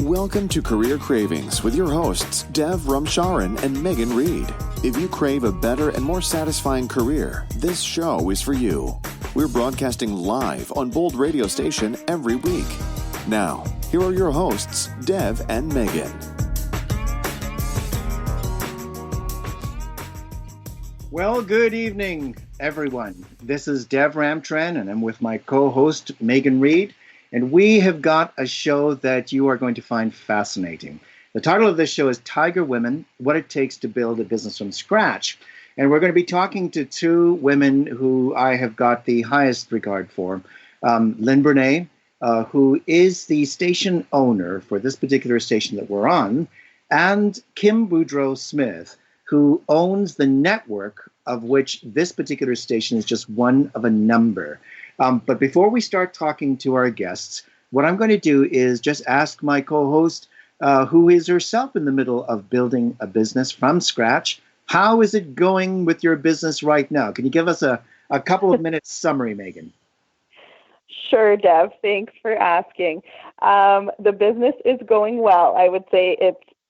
Welcome to Career Cravings with your hosts, Dev Ramcharan and Megan Reed. If you crave a better and more satisfying career, this show is for you. We're broadcasting live on Bold Radio Station every week. Now, here are your hosts, Dev and Megan. Well, good evening, everyone. This is Dev Ramcharan, and I'm with my co-host, Megan Reed. And we have got a show that you are going to find fascinating. The title of this show is Tiger Women, What It Takes to Build a Business from Scratch. And we're going to be talking to two women who I have got the highest regard for. Lynn Burnett, who is the station owner for this particular station that we're on, and Kim Boudreau Smith, who owns the network of which this particular station is just one of a number. But before we start talking to our guests, what I'm going to do is just ask my co-host, who is herself in the middle of building a business from scratch, how is it going with your business right now? Can you give us a couple of minutes summary, Megan? Sure, Dev. Thanks for asking. The business is going well. I would say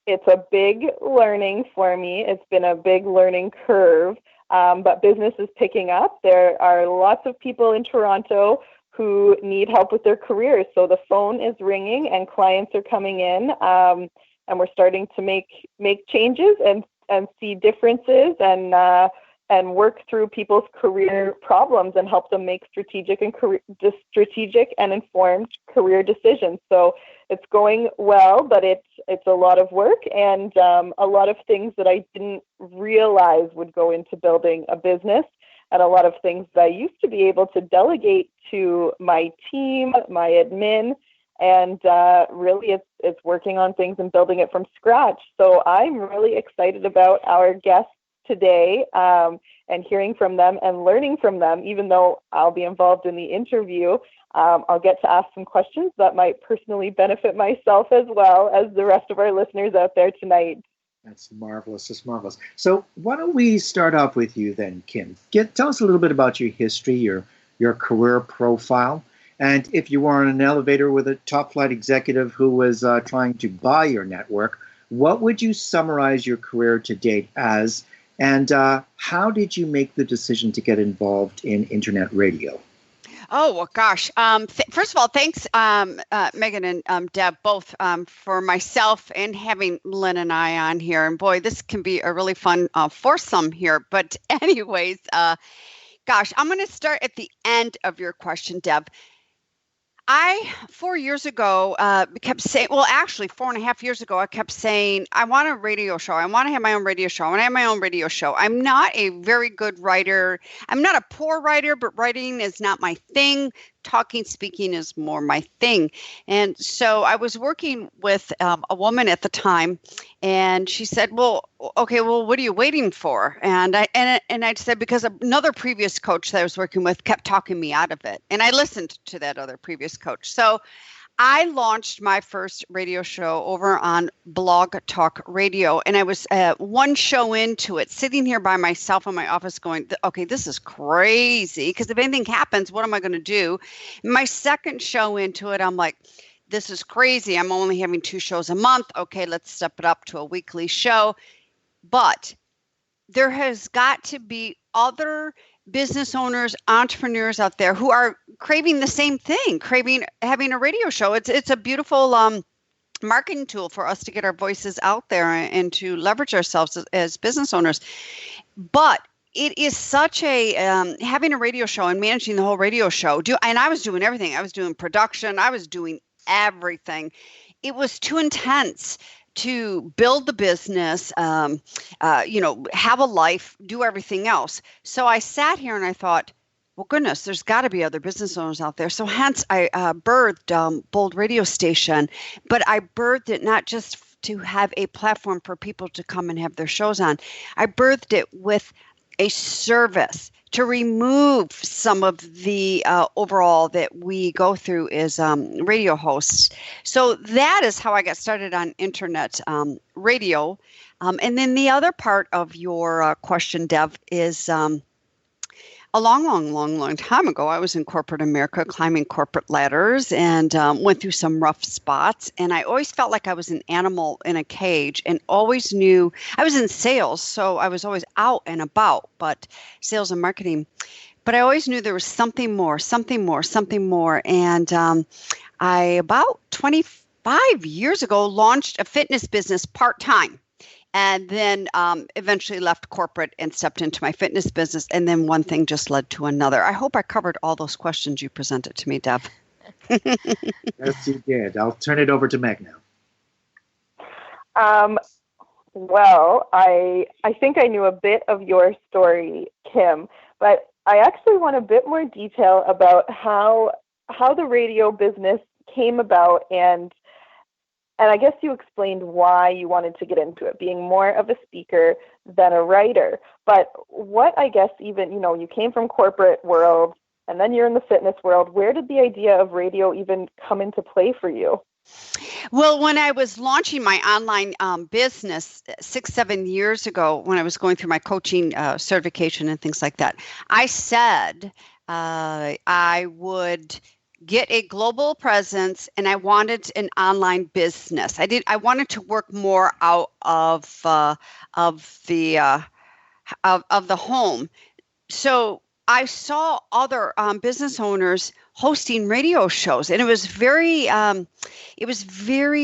it's a big learning for me. It's been a big learning curve. But business is picking up. There are lots of people in Toronto who need help with their careers. So the phone is ringing and clients are coming in, and we're starting to make changes and see differences and work through people's career problems and help them make strategic and informed career decisions. So it's going well, but it's a lot of work and a lot of things that I didn't realize would go into building a business, and a lot of things that I used to be able to delegate to my team, my admin, and really it's working on things and building it from scratch. So I'm really excited about our guests today and hearing from them and learning from them. Even though I'll be involved in the interview, I'll get to ask some questions that might personally benefit myself as well as the rest of our listeners out there tonight. That's marvelous. That's marvelous. So why don't we start off with you then, Kim? Tell us a little bit about your history, your career profile, and if you were on an elevator with a top flight executive who was trying to buy your network, what would you summarize your career to date as? And how did you make the decision to get involved in internet radio? Oh, well, gosh. First of all, thanks, Megan and Deb, both for myself and having Lynn and I on here. And boy, this can be a really fun foursome here. But anyways, gosh, I'm going to start at the end of your question, Deb. 4 years ago, kept saying, well, actually 4.5 years ago, I kept saying, I want a radio show. I want to have my own radio show. I want to have my own radio show. I'm not a very good writer. I'm not a poor writer, but writing is not my thing. Speaking is more my thing. And so I was working with a woman at the time, and she said, well, okay, well, what are you waiting for? And I said, because another previous coach that I was working with kept talking me out of it. And I listened to that other previous coach. So I launched my first radio show over on Blog Talk Radio, and I was one show into it, sitting here by myself in my office going, okay, this is crazy, because if anything happens, what am I going to do? My second show into it, I'm like, this is crazy. I'm only having 2 shows a month. Okay, let's step it up to a weekly show. But there has got to be other business owners, entrepreneurs out there who are craving the same thing, having a radio show. It's a beautiful marketing tool for us to get our voices out there and to leverage ourselves as business owners. But it is such a having a radio show and managing the whole radio show. And I was doing everything. I was doing production. I was doing everything. It was too intense to build the business, have a life, do everything else. So I sat here and I thought, well, goodness, there's got to be other business owners out there. So hence I birthed Bold Radio Station, but I birthed it not just to have a platform for people to come and have their shows on. I birthed it with a service to remove some of the overall that we go through as radio hosts. So that is how I got started on internet radio. And then the other part of your question, Dev, is a long time ago, I was in corporate America climbing corporate ladders and went through some rough spots. And I always felt like I was an animal in a cage and always knew I was in sales. So I was always out and about, but sales and marketing. But I always knew there was something more. And I, about 25 years ago, launched a fitness business part-time. And then eventually left corporate and stepped into my fitness business. And then one thing just led to another. I hope I covered all those questions you presented to me, Deb. Yes, you did. I'll turn it over to Meg now. Well, I think I knew a bit of your story, Kim, but I actually want a bit more detail about how the radio business came about, and I guess you explained why you wanted to get into it, being more of a speaker than a writer. But what, I guess, even, you came from corporate world and then you're in the fitness world. Where did the idea of radio even come into play for you? Well, when I was launching my online business 6-7 years ago, when I was going through my coaching certification and things like that, I said I would get a global presence, and I wanted an online business. I wanted to work more out of the home. So I saw other business owners hosting radio shows, and it was very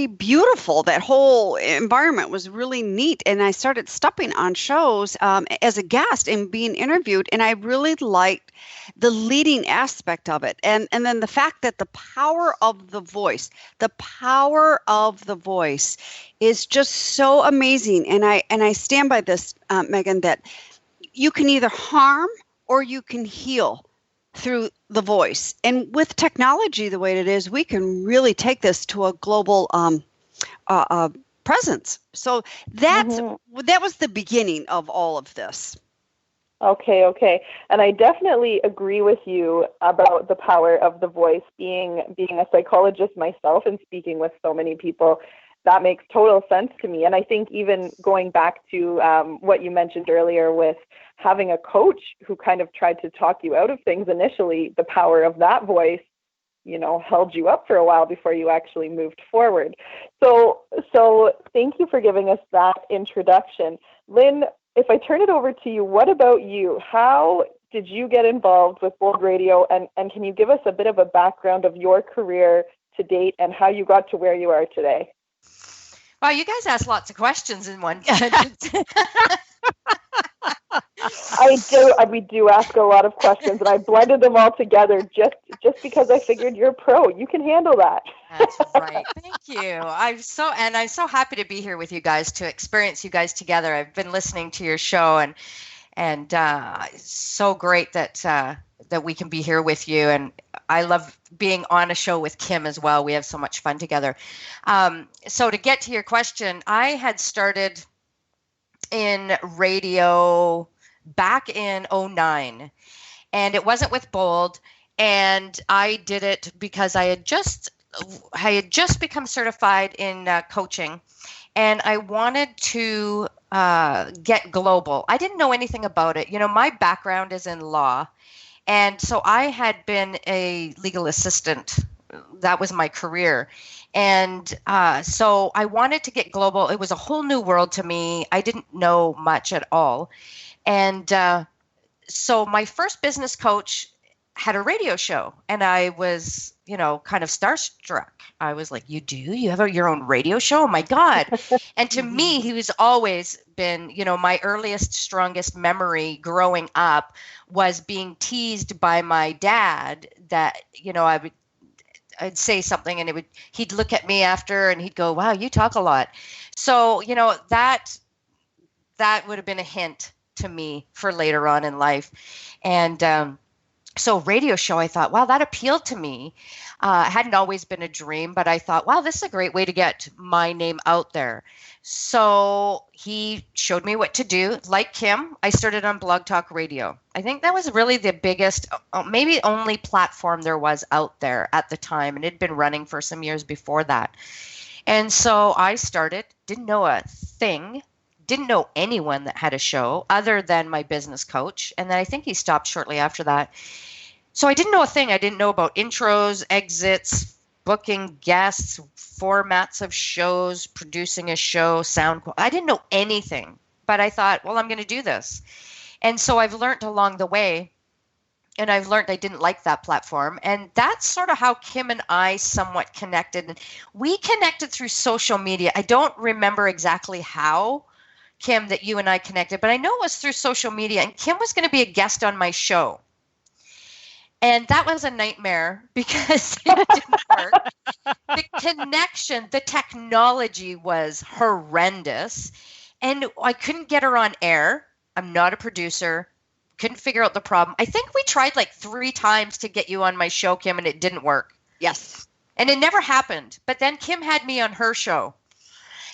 beautiful. That whole environment was really neat, and I started stepping on shows as a guest and being interviewed, and I really liked the leading aspect of it, and then the fact that the power of the voice is just so amazing, and I stand by this, Megan, that you can either harm or you can heal through the voice. And with technology the way it is, we can really take this to a global presence. So that was the beginning of all of this. Okay. And I definitely agree with you about the power of the voice. Being a psychologist myself and speaking with so many people, that makes total sense to me. And I think even going back to what you mentioned earlier with having a coach who kind of tried to talk you out of things initially, the power of that voice, held you up for a while before you actually moved forward. So thank you for giving us that introduction. Lynn, if I turn it over to you, what about you? How did you get involved with Bold Radio? And can you give us a bit of a background of your career to date and how you got to where you are today? Wow, you guys asked lots of questions in one. We do ask a lot of questions, and I blended them all together just because I figured you're a pro. You can handle that. That's right. Thank you. I'm so happy to be here with you guys, to experience you guys together. I've been listening to your show, and it's so great that we can be here with you. And I love being on a show with Kim as well. We have so much fun together. So to get to your question, I had started in radio back in 2009, and it wasn't with Bold, and I did it because I had just become certified in coaching, and I wanted to get global. I didn't know anything about it. My background is in law, and so I had been a legal assistant. That was my career. And so I wanted to get global. It was a whole new world to me. I didn't know much at all. And so my first business coach had a radio show, and I was, kind of starstruck. I was like, you have your own radio show? Oh my God. And to me, he was always been, my earliest, strongest memory growing up was being teased by my dad that, I'd say something and he'd look at me after and he'd go, wow, you talk a lot. So, that would have been a hint to me for later on in life. And so radio show, I thought, wow, that appealed to me. It hadn't always been a dream, but I thought, wow, this is a great way to get my name out there. So he showed me what to do. Like Kim, I started on Blog Talk Radio. I think that was really the biggest, maybe only platform there was out there at the time. And it had been running for some years before that. And so I started, didn't know a thing, didn't know anyone that had a show other than my business coach. And then I think he stopped shortly after that. So I didn't know a thing. I didn't know about intros, exits, booking guests, formats of shows, producing a show, sound. I didn't know anything, but I thought, well, I'm going to do this. And so I've learned along the way, and I've learned I didn't like that platform. And that's sort of how Kim and I somewhat connected. We connected through social media. I don't remember exactly how, Kim, that you and I connected, but I know it was through social media. And Kim was going to be a guest on my show. And that was a nightmare because it didn't work. The connection, the technology was horrendous. And I couldn't get her on air. I'm not a producer. Couldn't figure out the problem. I think we tried like 3 times to get you on my show, Kim, and it didn't work. Yes. And it never happened. But then Kim had me on her show.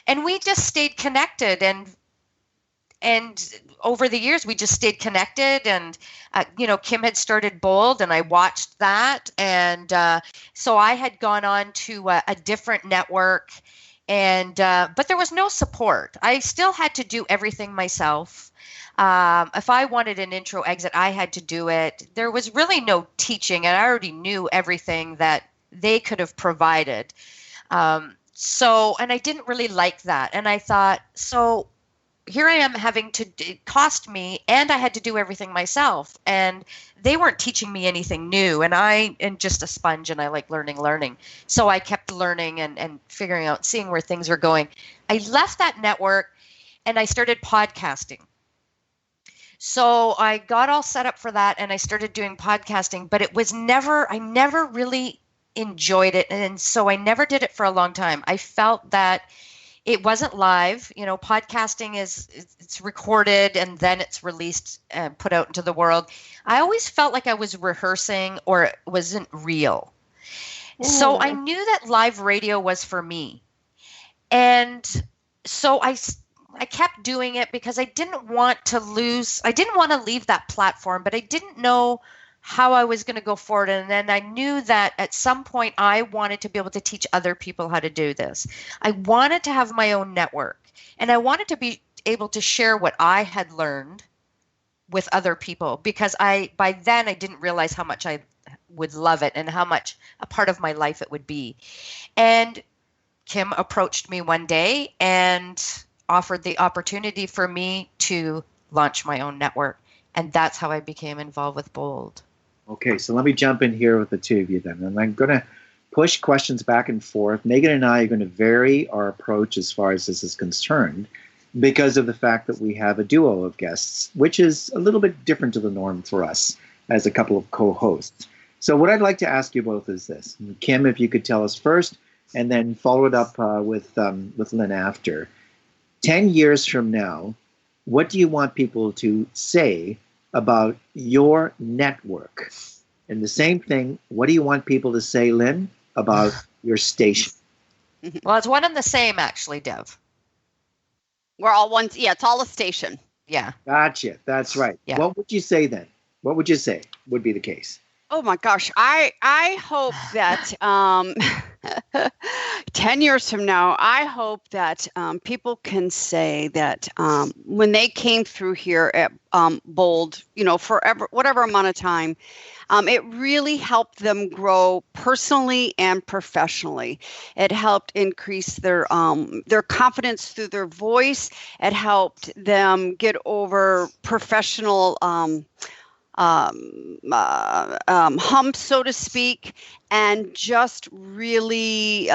And we just stayed connected. And over the years, we just stayed connected. And, Kim had started Bold, and I watched that. And so I had gone on to a different network. And but there was no support. I still had to do everything myself. If I wanted an intro exit, I had to do it. There was really no teaching, and I already knew everything that they could have provided. And I didn't really like that. And I thought, so here I am having to, it cost me, and I had to do everything myself. And they weren't teaching me anything new. And I am just a sponge, and I like learning. So I kept learning and figuring out, seeing where things were going. I left that network, and I started podcasting. So I got all set up for that, and I started doing podcasting, but I never really enjoyed it. And so I never did it for a long time. I felt that it wasn't live. Podcasting it's recorded and then it's released and put out into the world. I always felt like I was rehearsing or it wasn't real. Ooh. So I knew that live radio was for me. And so I kept doing it because I didn't want to leave that platform, but I didn't know how I was going to go forward. And then I knew that at some point I wanted to be able to teach other people how to do this. I wanted to have my own network, and I wanted to be able to share what I had learned with other people, because by then I didn't realize how much I would love it and how much a part of my life it would be. And Kim approached me one day and offered the opportunity for me to launch my own network. And that's how I became involved with Bold. Okay, so let me jump in here with the two of you then. And I'm going to push questions back and forth. Megan and I are going to vary our approach as far as this is concerned because of the fact that we have a duo of guests, which is a little bit different to the norm for us as a couple of co-hosts. So what I'd like to ask you both is this. Kim, if you could tell us first, and then follow it up with Lynn after. 10 years from now, what do you want people to say about your network? And the same thing, what do you want people to say, Lynn, about your station? Well, it's one and the same, actually, Dev. We're all one. Yeah, it's all a station. Yeah. Gotcha. That's right. Yeah. What would you say then? What would you say would be the case? Oh my gosh, I hope that 10 years from now, I hope that people can say that when they came through here at Bold, forever, whatever amount of time, it really helped them grow personally and professionally. It helped increase their confidence through their voice. It helped them get over professional hump, so to speak, and just really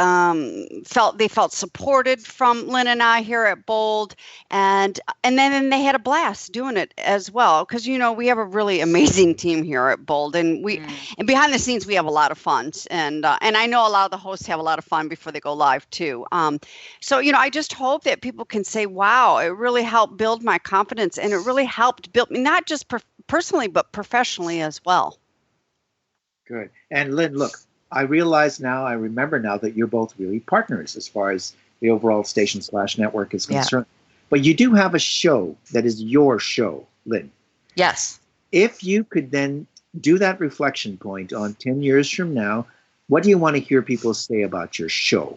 felt supported from Lynn and I here at Bold, and then they had a blast doing it as well, because we have a really amazing team here at Bold, and and behind the scenes we have a lot of fun, and I know a lot of the hosts have a lot of fun before they go live too. So I just hope that people can say, wow, it really helped build my confidence, and it really helped build me not just personally, but professionally as well. Good. And Lynn, look, I remember now that you're both really partners as far as the overall station/network is concerned. Yeah. But you do have a show that is your show, Lynn. Yes. If you could then do that reflection point on 10 years from now, what do you want to hear people say about your show?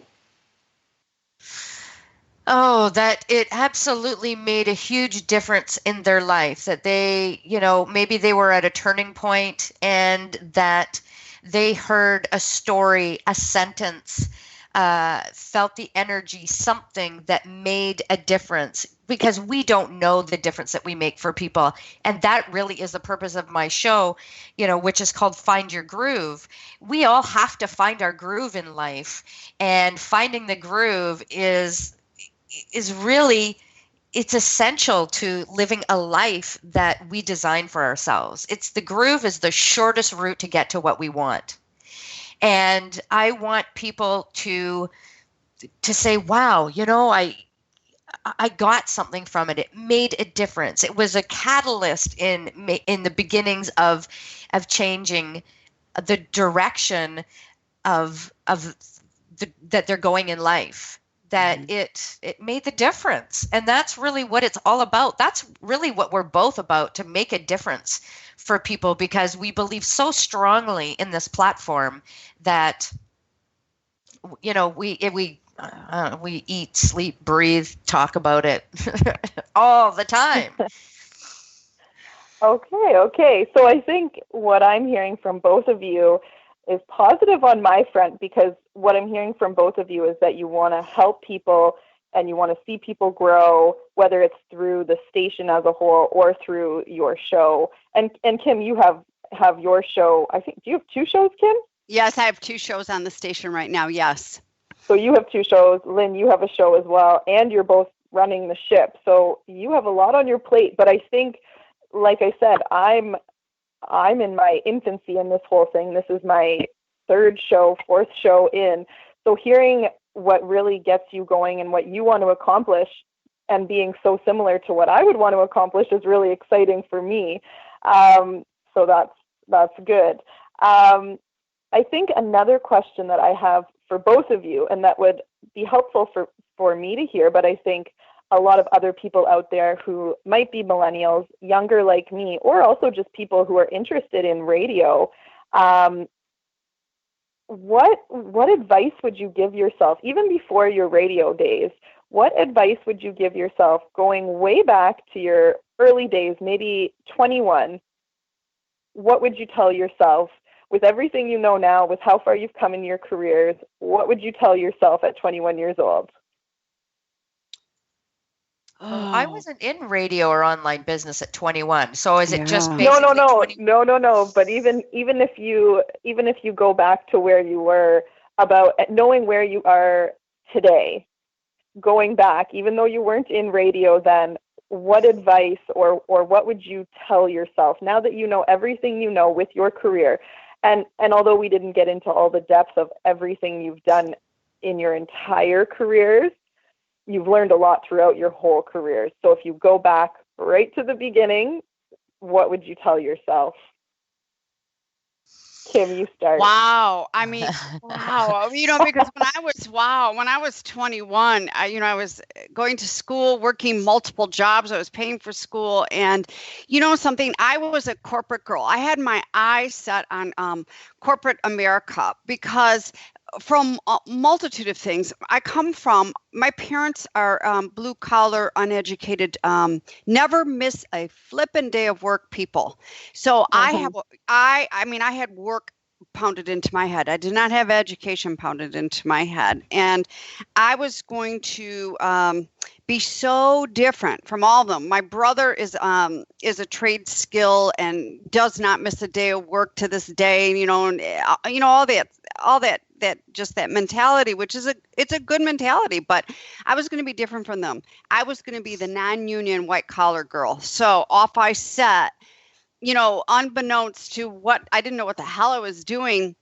Oh, that it absolutely made a huge difference in their life. That they, maybe they were at a turning point and that they heard a story, a sentence, felt the energy, something that made a difference, because we don't know the difference that we make for people. And that really is the purpose of my show, which is called Find Your Groove. We all have to find our groove in life, and finding the groove is really, it's essential to living a life that we design for ourselves. It's the groove is the shortest route to get to what we want. And I want people to say, wow, I got something from it. It made a difference. It was a catalyst in the beginnings of changing the direction of that they're going in life. That it made the difference. And that's really what it's all about. That's really what we're both about, to make a difference for people, because we believe so strongly in this platform that, we eat, sleep, breathe, talk about it all the time. Okay. So I think what I'm hearing from both of you is positive on my front, because what I'm hearing from both of you is that you want to help people and you want to see people grow, whether it's through the station as a whole or through your show. And Kim, you have your show. I think, do you have 2 shows, Kim? Yes, I have 2 shows on the station right now. Yes. So you have 2 shows. Lynn, you have a show as well, and you're both running the ship. So you have a lot on your plate. But I think, like I said, I'm in my infancy in this whole thing. This is my 3rd show, 4th show in. So hearing what really gets you going and what you want to accomplish, and being so similar to what I would want to accomplish, is really exciting for me. So that's good. I think another question that I have for both of you, and that would be helpful for me to hear, but I think a lot of other people out there who might be millennials, younger like me, or also just people who are interested in radio, what advice would you give yourself, even before your radio days? What advice would you give yourself going way back to your early days, maybe 21? What would you tell yourself with everything you know now, with how far you've come in your careers? What would you tell yourself at 21 years old? I wasn't in radio or online business at 21. So is it just No. But even if you go back to where you were, about knowing where you are today, going back, even though you weren't in radio then, what advice or what would you tell yourself now that you know everything you know with your career? And although we didn't get into all the depths of everything you've done in your entire careers, you've learned a lot throughout your whole career. So if you go back right to the beginning, what would you tell yourself? Kim, you start. Wow. I mean, wow. Because when I was 21, I was going to school, working multiple jobs. I was paying for school. And something, I was a corporate girl. I had my eyes set on corporate America, because from a multitude of things. My parents are blue collar, uneducated, never miss a flippin' day of work people. So I had work pounded into my head. I did not have education pounded into my head. And I was going to be so different from all of them. My brother is a trade skill and does not miss a day of work to this day, and all that just that mentality, which is it's a good mentality, but I was going to be different from them. I was going to be the non-union white collar girl. So off I set, unbeknownst to what, I didn't know what the hell I was doing.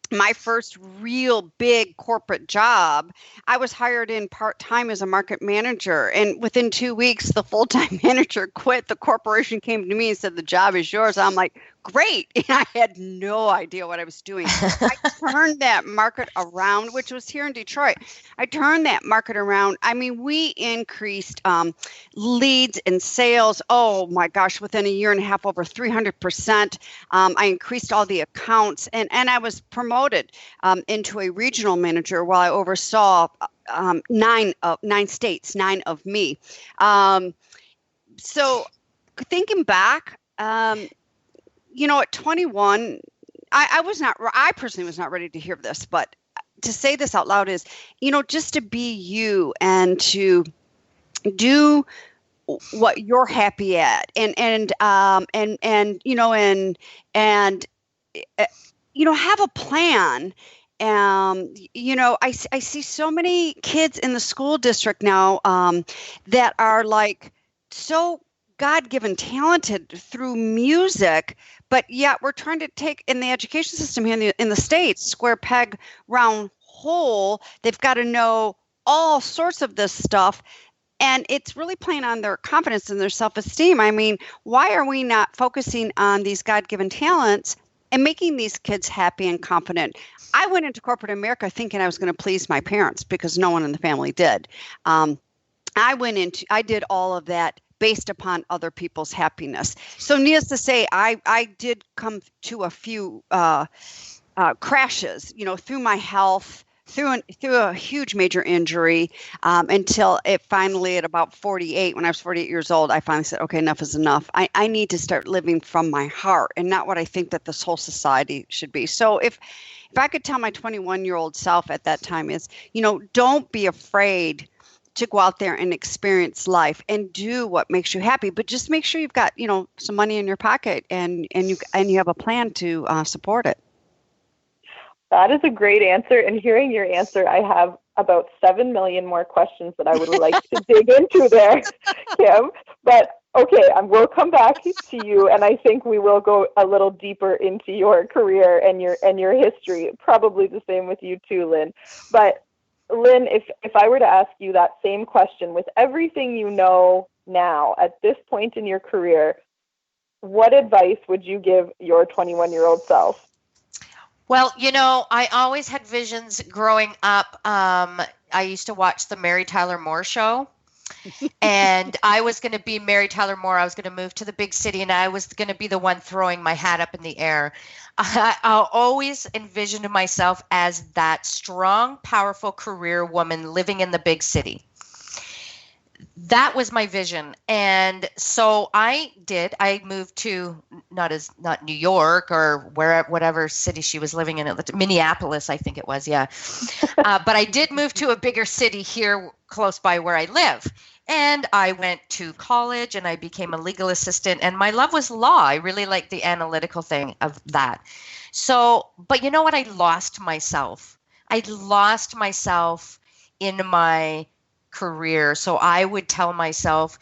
My first real big corporate job, I was hired in part-time as a market manager. And within 2 weeks, the full-time manager quit. The corporation came to me and said, the job is yours. I'm like, great. And I had no idea what I was doing. I turned that market around, which was here in Detroit. I turned that market around. I mean, we increased leads and sales. Oh my gosh, within a year and a half, over 300%. I increased all the accounts, and I was promoted into a regional manager while I oversaw nine states, 9 of me. So thinking back, at 21, I personally was not ready to hear this, but to say this out loud is, just to be you and to do what you're happy at, and have a plan. I see so many kids in the school district now that are like so God-given talented through music, but yet we're trying to take in the education system here in the States, square peg, round hole. They've got to know all sorts of this stuff. And it's really playing on their confidence and their self-esteem. I mean, why are we not focusing on these God-given talents and making these kids happy and confident? I went into corporate America thinking I was going to please my parents because no one in the family did. I did all of that based upon other people's happiness. So needless to say, I did come to a few crashes, through my health, through a huge major injury, until it finally, at about 48, when I was 48 years old, I finally said, okay, enough is enough. I need to start living from my heart and not what I think that this whole society should be. So if I could tell my 21-year-old self at that time is, don't be afraid to go out there and experience life and do what makes you happy, but just make sure you've got, some money in your pocket and you have a plan to support it. That is a great answer. And hearing your answer, I have about 7 million more questions that I would like to dig into there, Kim. But okay, we'll come back to you, and I think we will go a little deeper into your career and your history. Probably the same with you too, Lynn. But Lynn, if I were to ask you that same question, with everything you know now at this point in your career, what advice would you give your 21-year-old self? Well, I always had visions growing up. I used to watch the Mary Tyler Moore Show, and I was going to be Mary Tyler Moore. I was going to move to the big city, and I was going to be the one throwing my hat up in the air. I always envisioned myself as that strong, powerful career woman living in the big city. That was my vision. And so I moved to not New York or whatever city she was living in, Minneapolis, I think it was. Yeah. But I did move to a bigger city here close by where I live. And I went to college and I became a legal assistant, and my love was law. I really liked the analytical thing of that. So, but you know what? I lost myself. I lost myself in my career. So I would tell myself,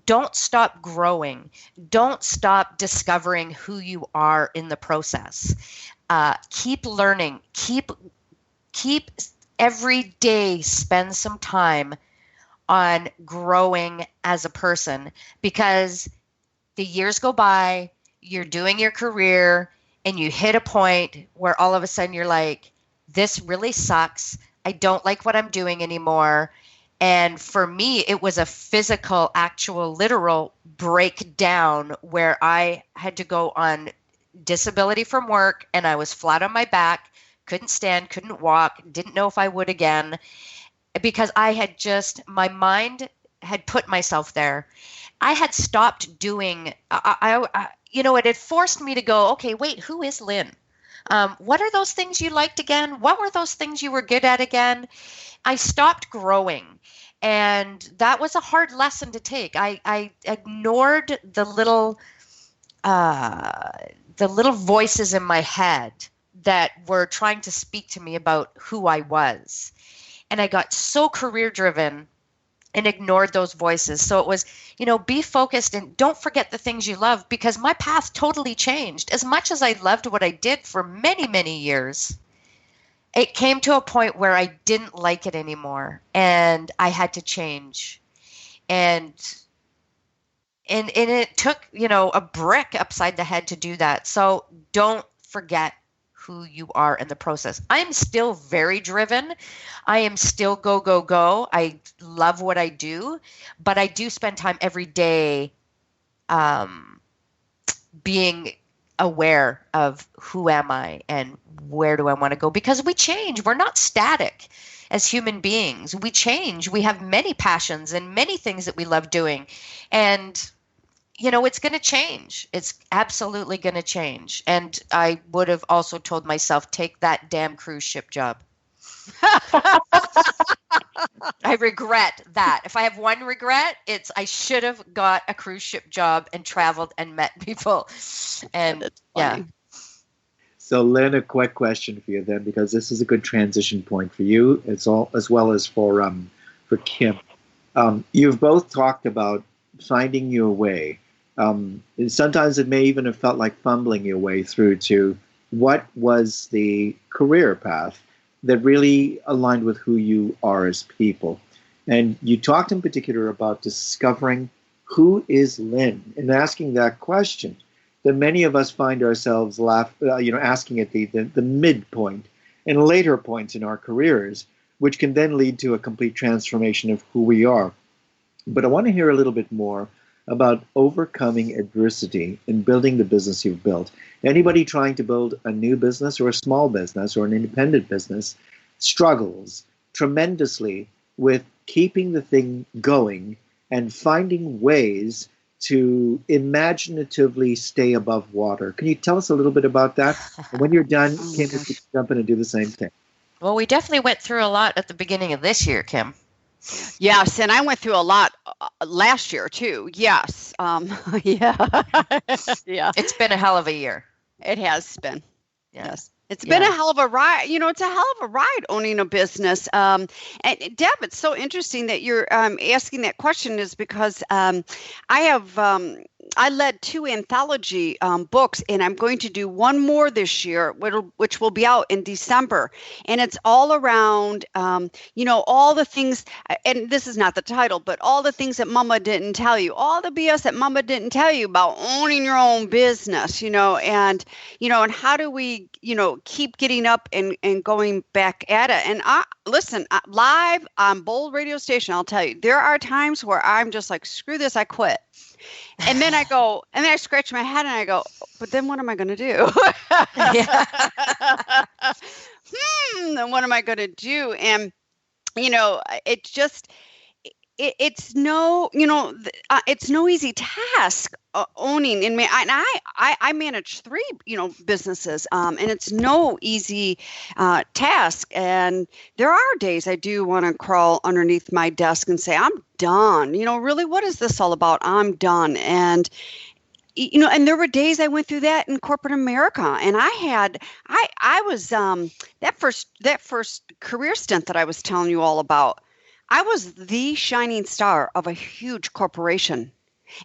don't stop growing. Don't stop discovering who you are in the process. Keep learning. Keep every day, spend some time on growing as a person, because the years go by, you're doing your career, and you hit a point where all of a sudden you're like, this really sucks. I don't like what I'm doing anymore. And for me, it was a physical, actual, literal breakdown where I had to go on disability from work, and I was flat on my back, couldn't stand, couldn't walk, didn't know if I would again, because my mind had put myself there. I had stopped doing, it had forced me to go, okay, wait, who is Lynn? What are those things you liked again? What were those things you were good at again? I stopped growing. And that was a hard lesson to take. I ignored the little voices in my head that were trying to speak to me about who I was. And I got so career driven and ignored those voices. So it was, be focused and don't forget the things you love, because my path totally changed. As much as I loved what I did for many, many years, it came to a point where I didn't like it anymore, and I had to change. And it took, a brick upside the head to do that. So don't forget who you are in the process. I'm still very driven. I am still go, go, go. I love what I do, but I do spend time every day being aware of who am I and where do I want to go, because we change. We're not static as human beings. We change. We have many passions and many things that we love doing. And, it's going to change. It's absolutely going to change. And I would have also told myself, take that damn cruise ship job. I regret that. If I have one regret, it's I should have got a cruise ship job and traveled and met people. And yeah. So Lynn, a quick question for you then, because this is a good transition point for you as well as for Kim. You've both talked about finding your way. Sometimes it may even have felt like fumbling your way through to what was the career path that really aligned with who you are as people. And you talked in particular about discovering who is Lynn and asking that question that many of us find ourselves asking at the midpoint and later points in our careers, which can then lead to a complete transformation of who we are. But I want to hear a little bit more about overcoming adversity in building the business you've built. Anybody trying to build a new business or a small business or an independent business struggles tremendously with keeping the thing going and finding ways to imaginatively stay above water. Can you tell us a little bit about that? And when you're done, Kim, you can jump in and do the same thing. Well, we definitely went through a lot at the beginning of this year, Kim. Yes, and I went through a lot last year too. Yes, yeah, yeah. It's been a hell of a year. It has been. Yeah. Yes. It's been a hell of a ride. It's a hell of a ride owning a business. And Deb, it's so interesting that you're asking that question, is because I led 2 anthology books, and I'm going to do one more this year, which will be out in December. And it's all around, all the things, and this is not the title, but all the things that Mama didn't tell you, all the BS that Mama didn't tell you about owning your own business, and how do we, keep getting up and going back at it. And listen, live on Bold Radio Station, I'll tell you, there are times where I'm just like, screw this, I quit. And then I scratch my head and I go, but then what am I going to do? Then what am I going to do? And, it just, it's no easy task owning. And I manage 3, businesses, and it's no easy task. And there are days I do want to crawl underneath my desk and say, I'm done. Really, what is this all about? I'm done. And and there were days I went through that in corporate America, and I was that first career stint that I was telling you all about. I was the shining star of a huge corporation,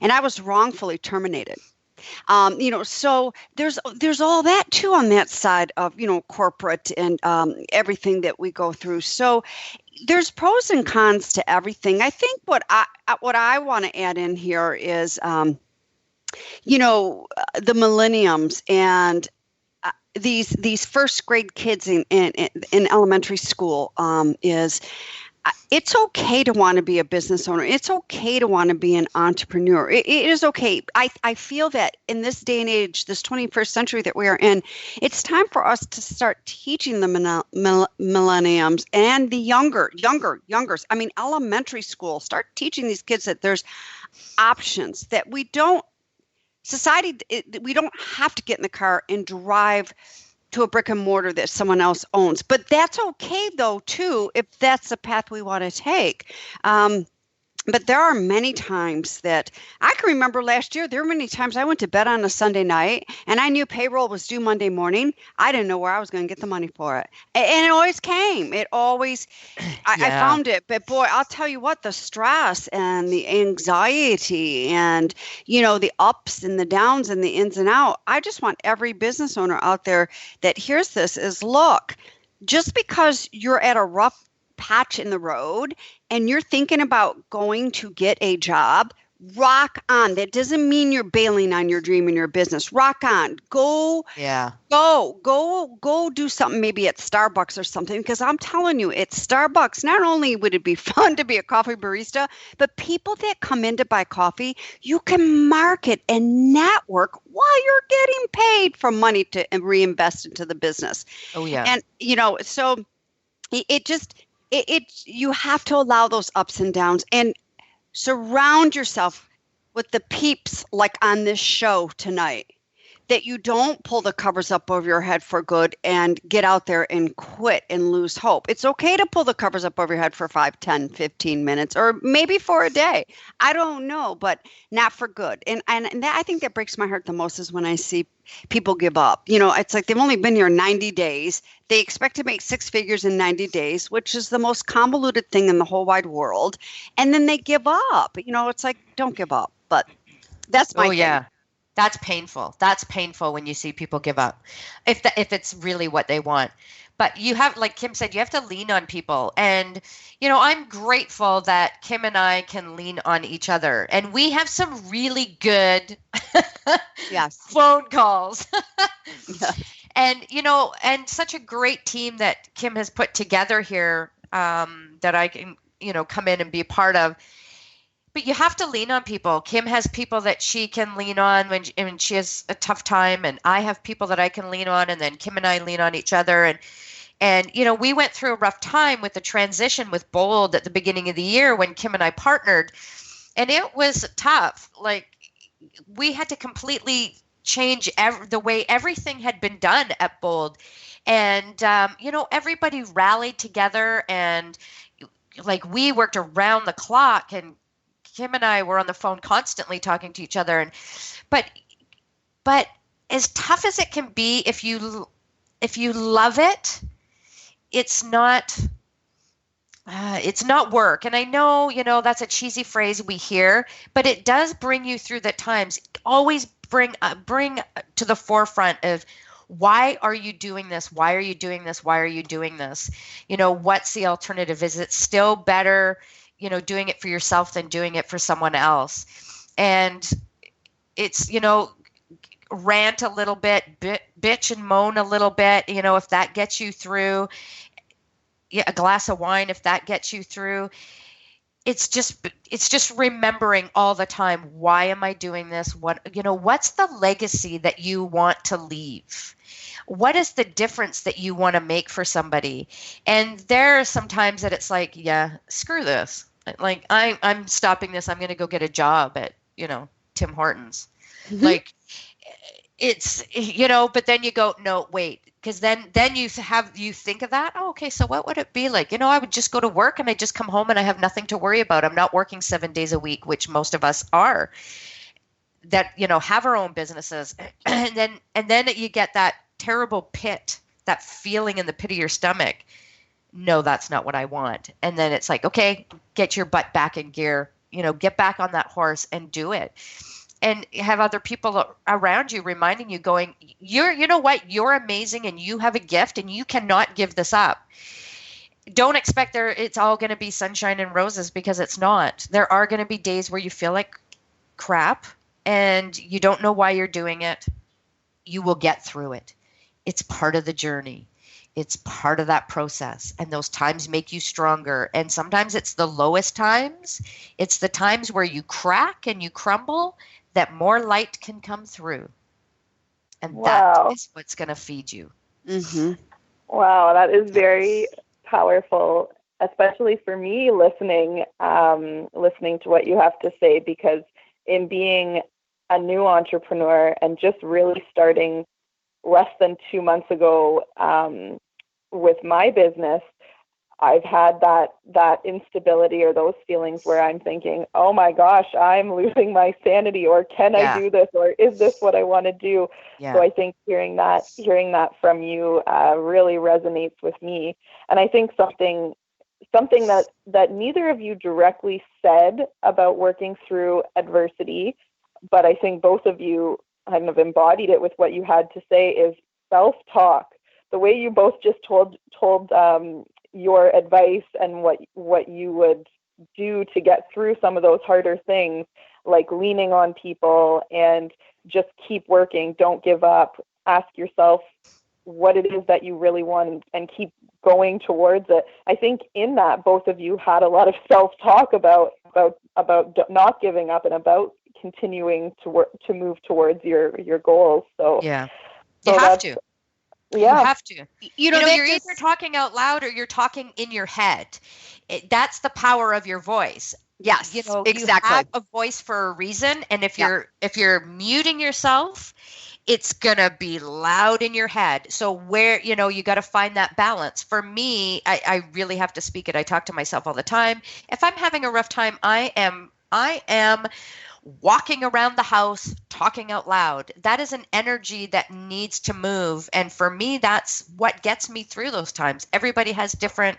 and I was wrongfully terminated. So there's all that too on that side of, corporate and everything that we go through. So there's pros and cons to everything. I think what I want to add in here is, the millenniums and these first grade kids in elementary school is. It's okay to want to be a business owner. It's okay to want to be an entrepreneur. It is okay. I feel that in this day and age, this 21st century that we are in, it's time for us to start teaching the millenniums and the youngers. I mean, elementary school, start teaching these kids that there's options, that we don't have to get in the car and drive to a brick and mortar that someone else owns. But that's okay, though, too, if that's the path we want to take. But there are many times that I can remember last year, there were many times I went to bed on a Sunday night and I knew payroll was due Monday morning. I didn't know where I was going to get the money for it. And it always came. I found it. But boy, I'll tell you what, the stress and the anxiety and, the ups and the downs and the ins and out. I just want every business owner out there that hears this is, look, just because you're at a rough patch in the road and you're thinking about going to get a job, rock on. That doesn't mean you're bailing on your dream and your business. Rock on. Go do something maybe at Starbucks or something, because I'm telling you, at Starbucks, not only would it be fun to be a coffee barista, but people that come in to buy coffee, you can market and network while you're getting paid for money to reinvest into the business. Oh yeah. And so you have to allow those ups and downs and surround yourself with the peeps like on this show tonight, that you don't pull the covers up over your head for good and get out there and quit and lose hope. It's okay to pull the covers up over your head for 5, 10, 15 minutes, or maybe for a day. I don't know, but not for good. And that, I think that breaks my heart the most is when I see people give up. It's like they've only been here 90 days. They expect to make 6 figures in 90 days, which is the most convoluted thing in the whole wide world. And then they give up. It's like, don't give up. But that's my thing. Yeah. That's painful. That's painful when you see people give up, if it's really what they want. But you have, like Kim said, you have to lean on people. And, I'm grateful that Kim and I can lean on each other. And we have some really good yes. phone calls. Yeah. And, and such a great team that Kim has put together here that I can, come in and be a part of. But you have to lean on people. Kim has people that she can lean on when she has a tough time, and I have people that I can lean on, and then Kim and I lean on each other. And we went through a rough time with the transition with Bold at the beginning of the year when Kim and I partnered, and it was tough. Like, we had to completely change the way everything had been done at Bold, and everybody rallied together, and like we worked around the clock, and Kim and I were on the phone constantly talking to each other, but as tough as it can be, if you love it, it's not work. And I know, that's a cheesy phrase we hear, but it does bring you through the times. Always bring to the forefront of, why are you doing this? Why are you doing this? Why are you doing this? What's the alternative? Is it still better doing it for yourself than doing it for someone else? And it's, rant a little bit, bitch and moan a little bit, if that gets you through. A glass of wine, if that gets you through. It's just remembering all the time, why am I doing this? What's the legacy that you want to leave? What is the difference that you want to make for somebody? And there are some times that it's like, yeah, screw this. Like, I'm stopping this. I'm going to go get a job at, Tim Hortons. Mm-hmm. Like, it's, but then you go, no, wait. Because then you think of that. Oh, okay. So what would it be like? I would just go to work and I just come home and I have nothing to worry about. I'm not working 7 days a week, which most of us are, that, have our own businesses. And then you get that terrible pit, that feeling in the pit of your stomach. No, that's not what I want. And then it's like, okay, get your butt back in gear, get back on that horse and do it. And have other people around you reminding you, going, you know what, you're amazing and you have a gift and you cannot give this up. Don't expect it's all going to be sunshine and roses, because it's not. There are going to be days where you feel like crap and you don't know why you're doing it. You will get through it. It's part of the journey. It's part of that process. And those times make you stronger. And sometimes it's the lowest times. It's the times where you crack and you crumble that more light can come through. And that is what's going to feed you. Mm-hmm. Wow, that is very powerful, especially for me listening to what you have to say, because in being a new entrepreneur and just really starting less than 2 months ago with my business, I've had that instability or those feelings where I'm thinking, oh my gosh, I'm losing my sanity, or can I do this, or is this what I want to do? Yeah. So I think hearing that from you really resonates with me. And I think something that neither of you directly said about working through adversity, but I think both of you kind of embodied it with what you had to say, is self-talk. The way you both just told your advice and what you would do to get through some of those harder things, like leaning on people and just keep working, don't give up, ask yourself what it is that you really want and keep going towards it. I think in that both of you had a lot of self-talk about not giving up and about continuing to move towards your goals. So Yeah. so You have that's- to. yeah. You have to. You know, You're either talking out loud or you're talking in your head. That's the power of your voice. yes, You know, exactly. you have a voice for a reason, and if Yeah. you're muting yourself, it's gonna be loud in your head. So where, you got to find that balance. For me, I really have to speak it. I talk to myself all the time. If I'm having a rough time, I am walking around the house talking out loud. That is an energy that needs to move, and for me, that's what gets me through those times. Everybody has different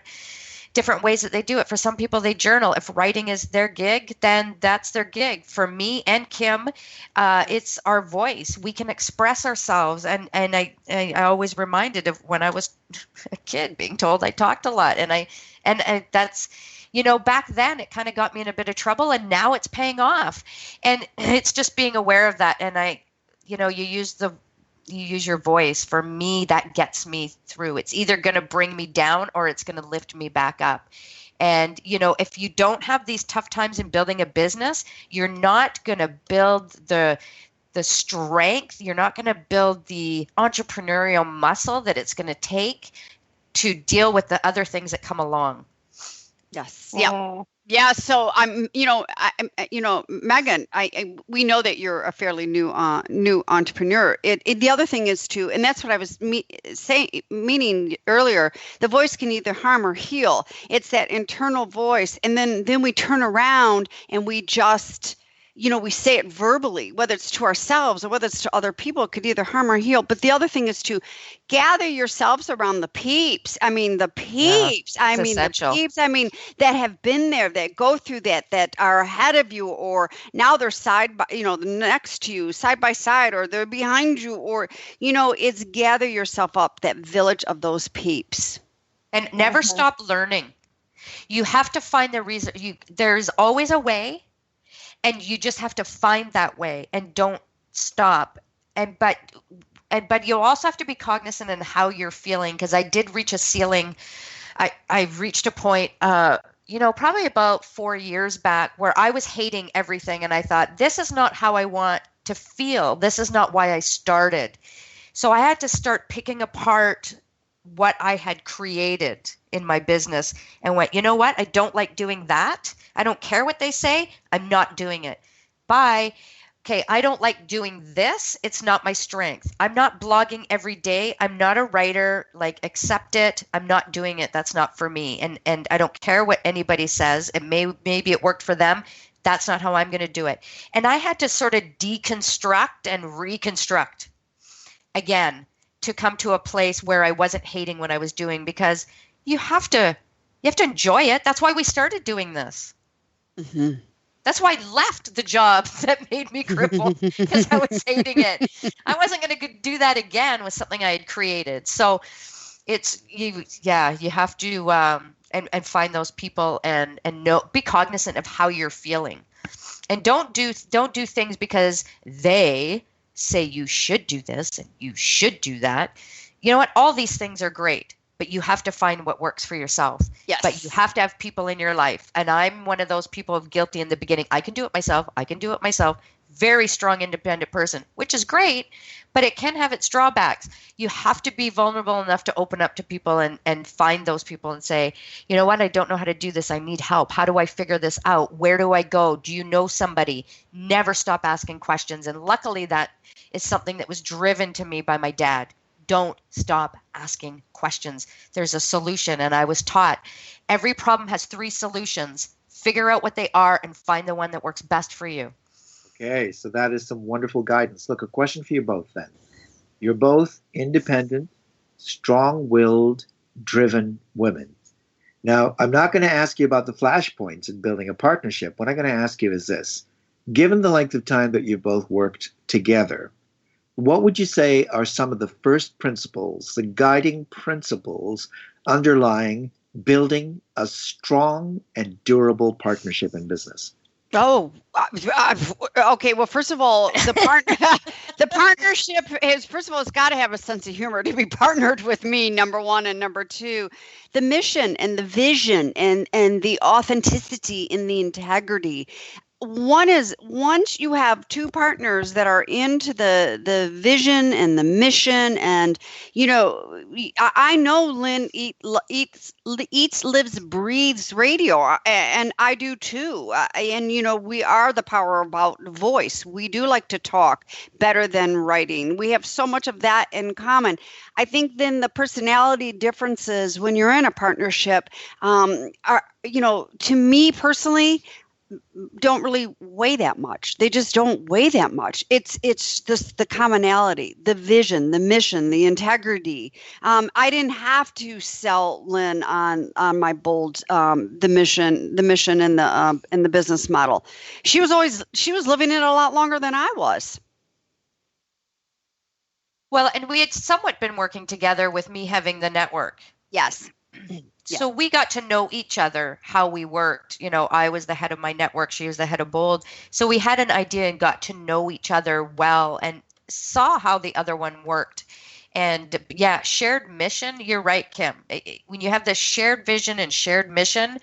ways that they do it. For some people, they journal. If writing is their gig, then that's their gig. For me and Kim, it's our voice. We can express ourselves, and I always reminded of when I was a kid being told I talked a lot, and that's, back then it kind of got me in a bit of trouble, and now it's paying off. And it's just being aware of that. And you use your voice. For me, that gets me through. It's either going to bring me down or it's going to lift me back up. And, if you don't have these tough times in building a business, you're not going to build the strength. You're not going to build the entrepreneurial muscle that it's going to take to deal with the other things that come along. Yes. Yeah. Mm. Yeah. So Megan, we know that you're a fairly new entrepreneur. The other thing is too, and that's what I was meaning earlier. The voice can either harm or heal. It's that internal voice, and then we turn around and we just, we say it verbally, whether it's to ourselves or whether it's to other people. It could either harm or heal. But the other thing is to gather yourselves around the peeps. I mean, the peeps. Yeah, essential. The peeps. That have been there, that go through that are ahead of you, or now they're next to you, side by side, or they're behind you, or it's gather yourself up. That village of those peeps. And never stop learning. You have to find the reason. There's always a way. And you just have to find that way and don't stop. But you'll also have to be cognizant in how you're feeling, because I did reach a ceiling. I reached a point, probably about 4 years back, where I was hating everything. And I thought, this is not how I want to feel. This is not why I started. So I had to start picking apart what I had created in my business and went, you know what? I don't like doing that. I don't care what they say. I'm not doing it. Bye. Okay, I don't like doing this. It's not my strength. I'm not blogging every day. I'm not a writer. Accept it. I'm not doing it. That's not for me. And I don't care what anybody says. Maybe it worked for them. That's not how I'm going to do it. And I had to sort of deconstruct and reconstruct again to come to a place where I wasn't hating what I was doing, because you have to enjoy it. That's why we started doing this. Mm-hmm. That's why I left the job that made me crippled, because I was hating it. I wasn't going to do that again with something I had created. So you have to and find those people and be cognizant of how you're feeling, and don't do things because they say you should do this and you should do that. You know what? All these things are great, but you have to find what works for yourself. Yes. But you have to have people in your life. And I'm one of those people guilty in the beginning. I can do it myself. Very strong, independent person, which is great, but it can have its drawbacks. You have to be vulnerable enough to open up to people and find those people and say, you know what? I don't know how to do this. I need help. How do I figure this out? Where do I go? Do you know somebody? Never stop asking questions. And luckily that is something that was driven to me by my dad. Don't stop asking questions. There's a solution. And I was taught every problem has 3 solutions. Figure out what they are and find the one that works best for you. Okay, so that is some wonderful guidance. Look, a question for you both then. You're both independent, strong-willed, driven women. Now, I'm not going to ask you about the flashpoints in building a partnership. What I'm going to ask you is this. Given the length of time that you've both worked together, what would you say are some of the first principles, the guiding principles underlying building a strong and durable partnership in business? Oh, okay. Well, first of all, the partnership is, first of all, it's got to have a sense of humor to be partnered with me, number one, and number two, the mission and the vision and the authenticity and the integrity. One is, once you have two partners that are into the vision and the mission, and I know Lynn eats, lives, breathes radio, and I do too. And we are the power about voice. We do like to talk better than writing. We have so much of that in common. I think then the personality differences when you're in a partnership are, to me personally, don't really weigh that much. They just don't weigh that much. It's just the commonality, the vision, the mission, the integrity. I didn't have to sell Lynn on my bold the mission and the business model. She was living it a lot longer than I was. Well, and we had somewhat been working together with me having the network. Yes. So we got to know each other, how we worked. I was the head of my network. She was the head of Bold. So we had an idea and got to know each other well and saw how the other one worked. And yeah, shared mission. You're right, Kim. When you have this shared vision and shared mission,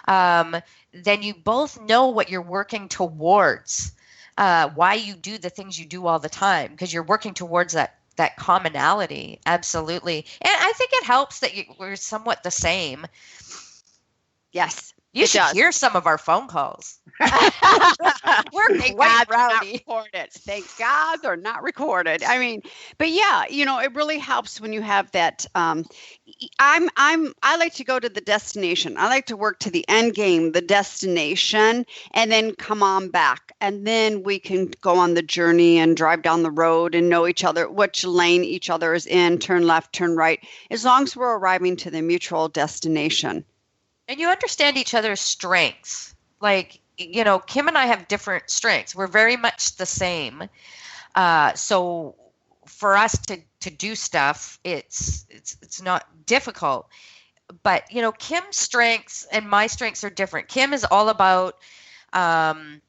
then you both know what you're working towards, why you do the things you do all the time, because you're working towards that commonality. Absolutely. And I think it helps that we're somewhat the same. Yes. You should hear some of our phone calls. We're Thank quite God they're not rowdy. recorded. Thank God they're not recorded. I mean, but yeah, it really helps when you have that. I like to go to the destination. I like to work to the end game, the destination, and then come on back. And then we can go on the journey and drive down the road and know each other, which lane each other is in, turn left, turn right, as long as we're arriving to the mutual destination. And you understand each other's strengths. Like, Kim and I have different strengths. We're very much the same. So for us to do stuff, it's not difficult. But, Kim's strengths and my strengths are different. Kim is all about the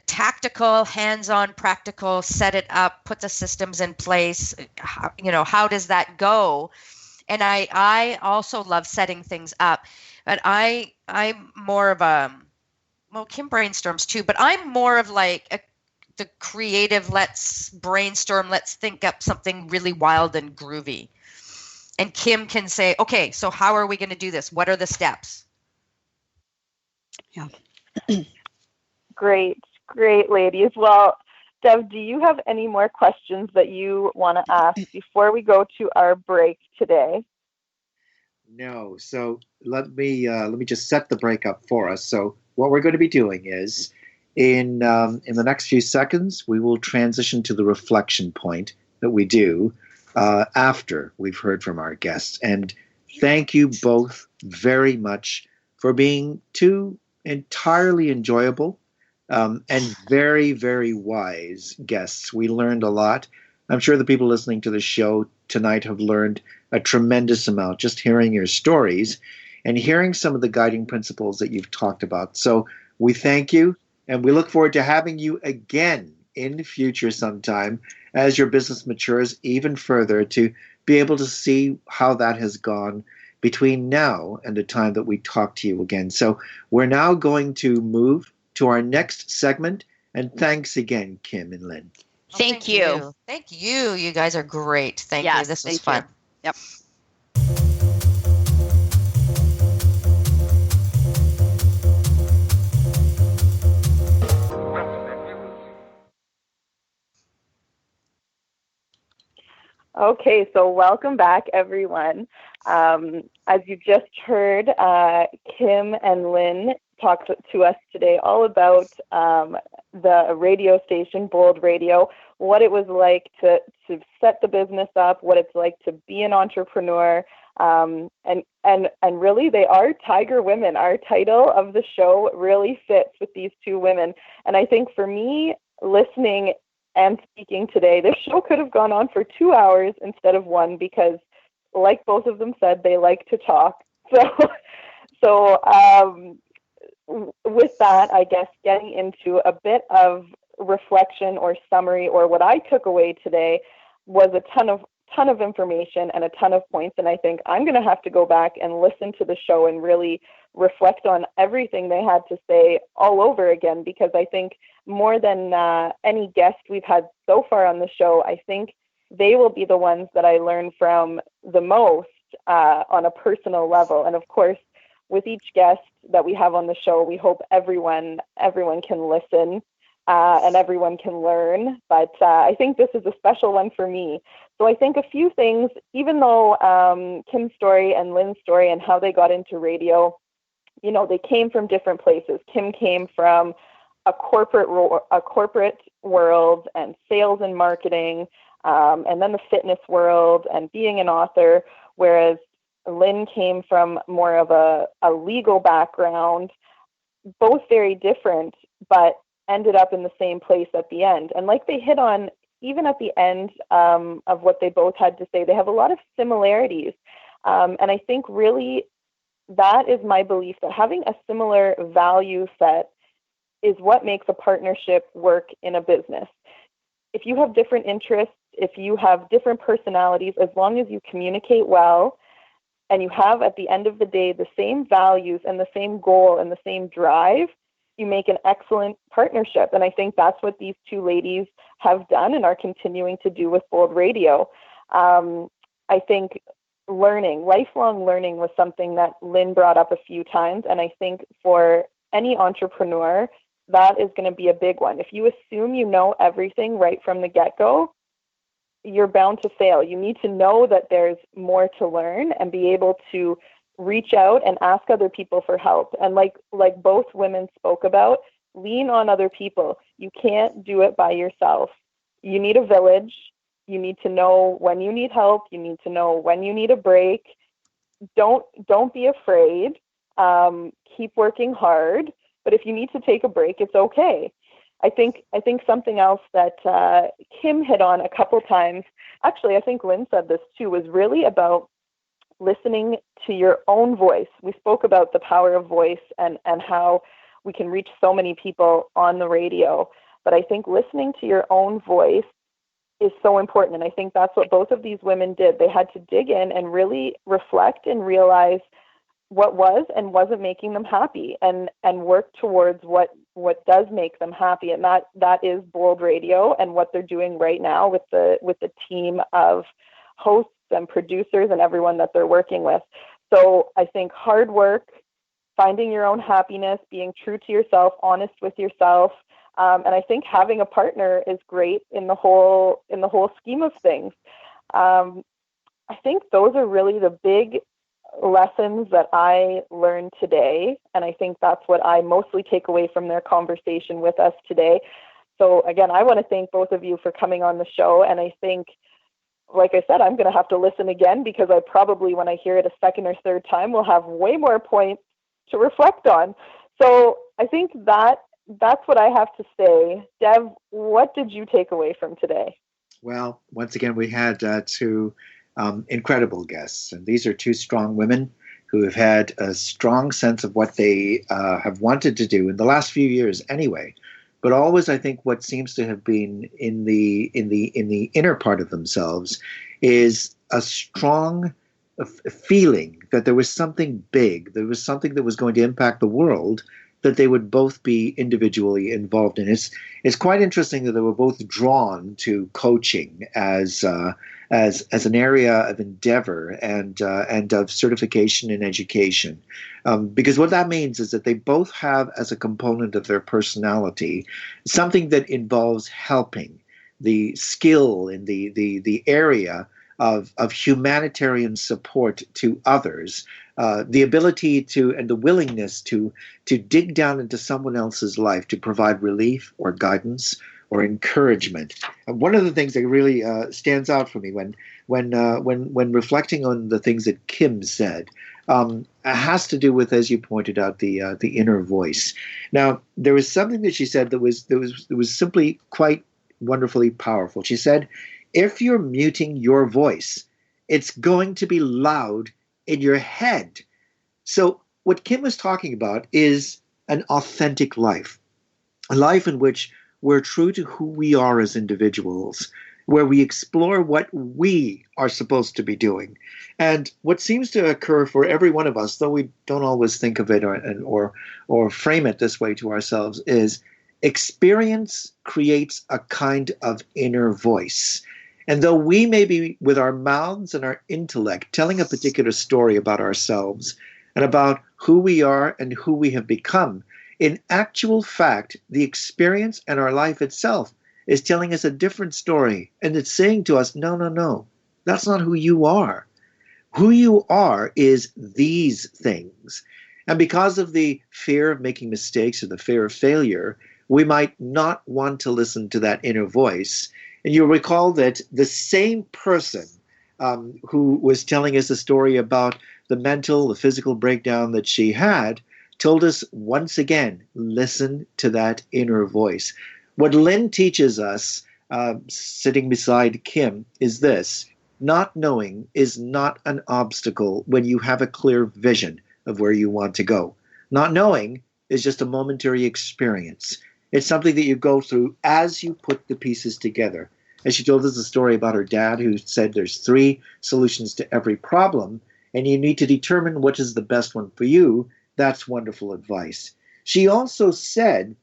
tactical, hands-on, practical, set it up, put the systems in place. How does that go? And I also love setting things up, but I'm more of Kim brainstorms too, but I'm more of like the creative, let's brainstorm, let's think up something really wild and groovy. And Kim can say, okay, so how are we going to do this? What are the steps? Yeah. Great, ladies. Well, Dev, do you have any more questions that you want to ask before we go to our break today? No. So let me just set the break up for us. So what we're going to be doing is in the next few seconds, we will transition to the reflection point that we do after we've heard from our guests. And thank you both very much for being two entirely enjoyable and very, very wise guests. We learned a lot. I'm sure the people listening to the show tonight have learned a tremendous amount just hearing your stories and hearing some of the guiding principles that you've talked about. So we thank you, and we look forward to having you again in the future sometime as your business matures even further, to be able to see how that has gone between now and the time that we talk to you again. So we're now going to move to our next segment, and thanks again, Kim and Lynn. Thank you. Thank you. You guys are great. Thank you. This was fun. Yep. Okay, so welcome back, everyone. As you just heard, Kim and Lynn talked to us today all about the radio station, Bold Radio, what it was like to set the business up, what it's like to be an entrepreneur, and really they are Tiger Women. Our title of the show really fits with these two women. And I think for me, listening and speaking today, this show could have gone on for 2 hours instead of one, because like both of them said, they like to talk. So with that, I guess getting into a bit of reflection or summary, or what I took away today was a ton of information and a ton of points. And I think I'm going to have to go back and listen to the show and really reflect on everything they had to say all over again, because I think more than any guest we've had so far on the show, I think they will be the ones that I learn from the most on a personal level. And of course, with each guest that we have on the show, we hope everyone can listen and everyone can learn. But I think this is a special one for me. So I think a few things, even though Kim's story and Lynn's story and how they got into radio, you know, they came from different places. Kim came from a corporate world and sales and marketing, and then the fitness world and being an author, whereas Lynn came from more of a legal background, both very different, but ended up in the same place at the end. And like they hit on, even at the end of what they both had to say, they have a lot of similarities. And I think really that is my belief, that having a similar value set is what makes a partnership work in a business. If you have different interests, if you have different personalities, as long as you communicate well and you have at the end of the day the same values and the same goal and the same drive, you make an excellent partnership. And I think that's what these two ladies have done and are continuing to do with Bold Radio. I think lifelong learning was something that Lynn brought up a few times. And I think for any entrepreneur, that is going to be a big one. If you assume you know everything right from the get-go, you're bound to fail. You need to know that there's more to learn and be able to reach out and ask other people for help. And like both women spoke about, lean on other people. You can't do it by yourself. You need a village. You need to know when you need help. You need to know when you need a break. Don't be afraid. Keep working hard. But if you need to take a break, it's okay. I think something else that Kim hit on a couple times, actually, I think Lynn said this too, was really about listening to your own voice. We spoke about the power of voice and how we can reach so many people on the radio. But I think listening to your own voice is so important. And I think that's what both of these women did. They had to dig in and really reflect and realize what was and wasn't making them happy, and work towards what does make them happy. And that is Bold Radio and what they're doing right now with the team of hosts and producers and everyone that they're working with. So I think hard work, finding your own happiness, being true to yourself, honest with yourself, and I think having a partner is great in the whole scheme of things. I think those are really the big lessons that I learned today, and I think that's what I mostly take away from their conversation with us today. So again, I want to thank both of you for coming on the show, and I think, like I said, I'm going to have to listen again, because I probably, when I hear it a second or third time, will have way more points to reflect on. So I think that's what I have to say. Dev, what did you take away from today? Well, once again, we had two incredible guests. And these are two strong women who have had a strong sense of what they have wanted to do in the last few years anyway. But always, I think, what seems to have been in the inner part of themselves is a strong feeling that there was something big, there was something that was going to impact the world, that they would both be individually involved in. It's quite interesting that they were both drawn to coaching as an area of endeavor and of certification in education, because what that means is that they both have, as a component of their personality, something that involves helping, the skill in the area of humanitarian support to others, the ability to and the willingness to dig down into someone else's life to provide relief or guidance or encouragement. And one of the things that really stands out for me when reflecting on the things that Kim said has to do with, as you pointed out, the inner voice. Now, there was something that she said that was simply quite wonderfully powerful. She said, if you're muting your voice, It's going to be loud in your head. So what Kim was talking about is an authentic life, a life in which we're true to who we are as individuals, where we explore what we are supposed to be doing. And what seems to occur for every one of us, though we don't always think of it or frame it this way to ourselves, is experience creates a kind of inner voice. And though we may be with our mouths and our intellect telling a particular story about ourselves and about who we are and who we have become, in actual fact, the experience and our life itself is telling us a different story. And it's saying to us, no, no, no, that's not who you are. Who you are is these things. And because of the fear of making mistakes or the fear of failure, we might not want to listen to that inner voice. And you'll recall that the same person who was telling us a story about the physical breakdown that she had, told us once again, listen to that inner voice. What Lynn teaches us, sitting beside Kim, is this: not knowing is not an obstacle when you have a clear vision of where you want to go. Not knowing is just a momentary experience. It's something that you go through as you put the pieces together. And she told us a story about her dad who said there's 3 solutions to every problem, and you need to determine what is the best one for you. That's wonderful advice. She also said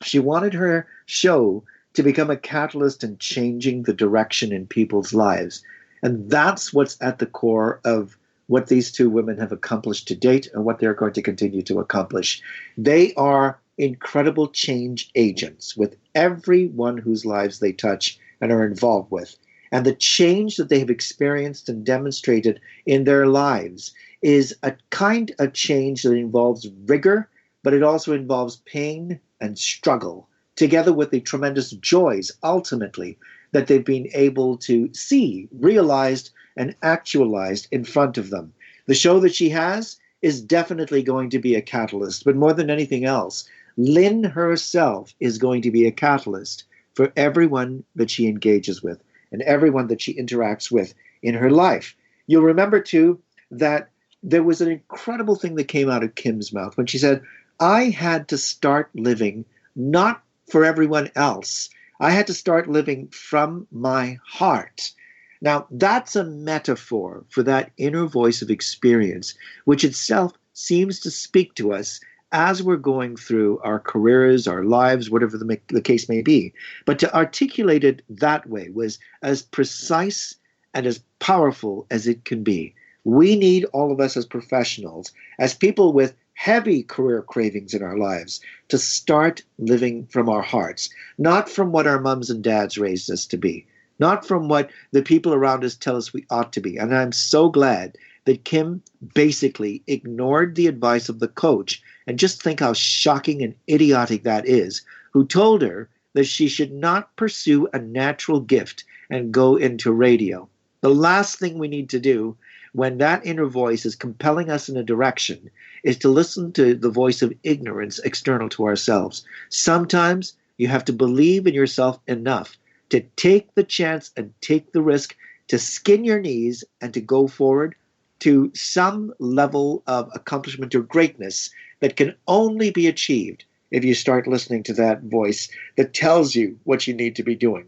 she wanted her show to become a catalyst in changing the direction in people's lives. And that's what's at the core of what these 2 women have accomplished to date and what they're going to continue to accomplish. They are incredible change agents with everyone whose lives they touch and are involved with. And the change that they have experienced and demonstrated in their lives is a kind of change that involves rigor, but it also involves pain and struggle, together with the tremendous joys, ultimately, that they've been able to see, realized, and actualized in front of them. The show that she has is definitely going to be a catalyst, but more than anything else, Lynn herself is going to be a catalyst for everyone that she engages with and everyone that she interacts with in her life. You'll remember, too, that there was an incredible thing that came out of Kim's mouth when she said, I had to start living not for everyone else. I had to start living from my heart. Now, that's a metaphor for that inner voice of experience, which itself seems to speak to us as we're going through our careers, our lives, whatever the case may be. But to articulate it that way was as precise and as powerful as it can be. We need, all of us as professionals, as people with heavy career cravings in our lives, to start living from our hearts, not from what our mums and dads raised us to be, not from what the people around us tell us we ought to be. And I'm so glad that Kim basically ignored the advice of the coach, and just think how shocking and idiotic that is, who told her that she should not pursue a natural gift and go into radio. The last thing we need to do when that inner voice is compelling us in a direction is to listen to the voice of ignorance external to ourselves. Sometimes you have to believe in yourself enough to take the chance and take the risk to skin your knees and to go forward to some level of accomplishment or greatness that can only be achieved if you start listening to that voice that tells you what you need to be doing.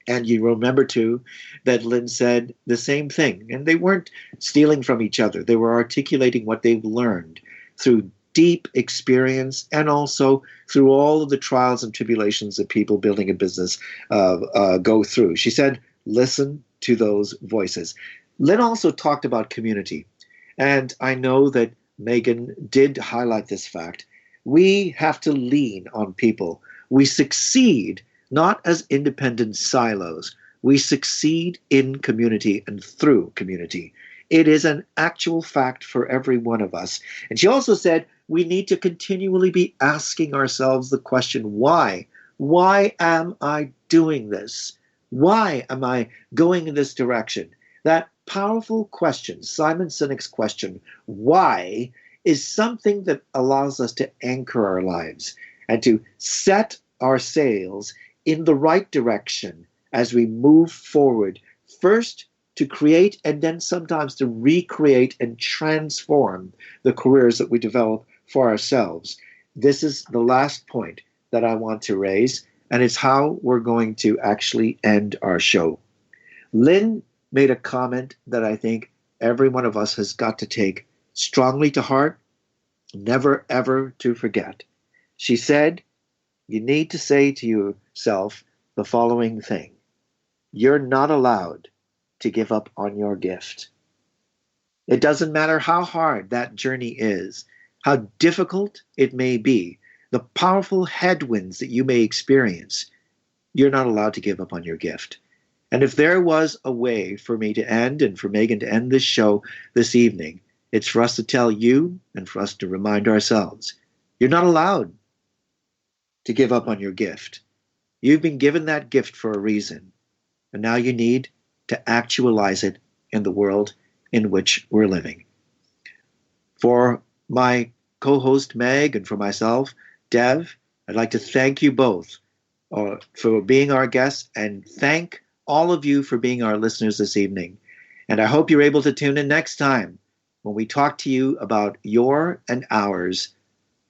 And you remember, too, that Lynn said the same thing. And they weren't stealing from each other. They were articulating what they've learned through deep experience and also through all of the trials and tribulations that people building a business go through. She said, listen to those voices. Lynn also talked about community. And I know that Megan did highlight this fact. We have to lean on people. We succeed not as independent silos. We succeed in community and through community. It is an actual fact for every one of us. And she also said we need to continually be asking ourselves the question, why? Why am I doing this? Why am I going in this direction? That powerful question, Simon Sinek's question, why, is something that allows us to anchor our lives and to set our sails in the right direction as we move forward, first to create and then sometimes to recreate and transform the careers that we develop for ourselves. This is the last point that I want to raise, and it's how we're going to actually end our show. Lynn made a comment that I think every one of us has got to take strongly to heart, never ever to forget. She said, you need to say to yourself the following thing: you're not allowed to give up on your gift. It doesn't matter how hard that journey is, how difficult it may be, the powerful headwinds that you may experience, you're not allowed to give up on your gift. And if there was a way for me to end and for Megan to end this show this evening, it's for us to tell you and for us to remind ourselves, you're not allowed to give up on your gift. You've been given that gift for a reason, and now you need to actualize it in the world in which we're living. For my co-host Meg and for myself, Dev, I'd like to thank you both for being our guests, and thank all of you for being our listeners this evening. And I hope you're able to tune in next time when we talk to you about your and ours,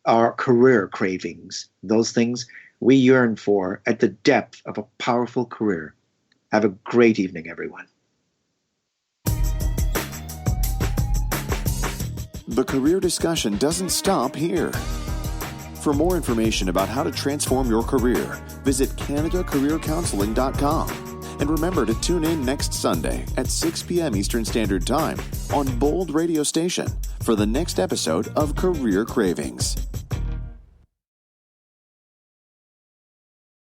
our career cravings, those things we yearn for at the depth of a powerful career. Have a great evening, everyone. The career discussion doesn't stop here. For more information about how to transform your career, visit CanadaCareerCounseling.com. And remember to tune in next Sunday at 6 p.m. Eastern Standard Time on Bold Radio Station for the next episode of Career Cravings.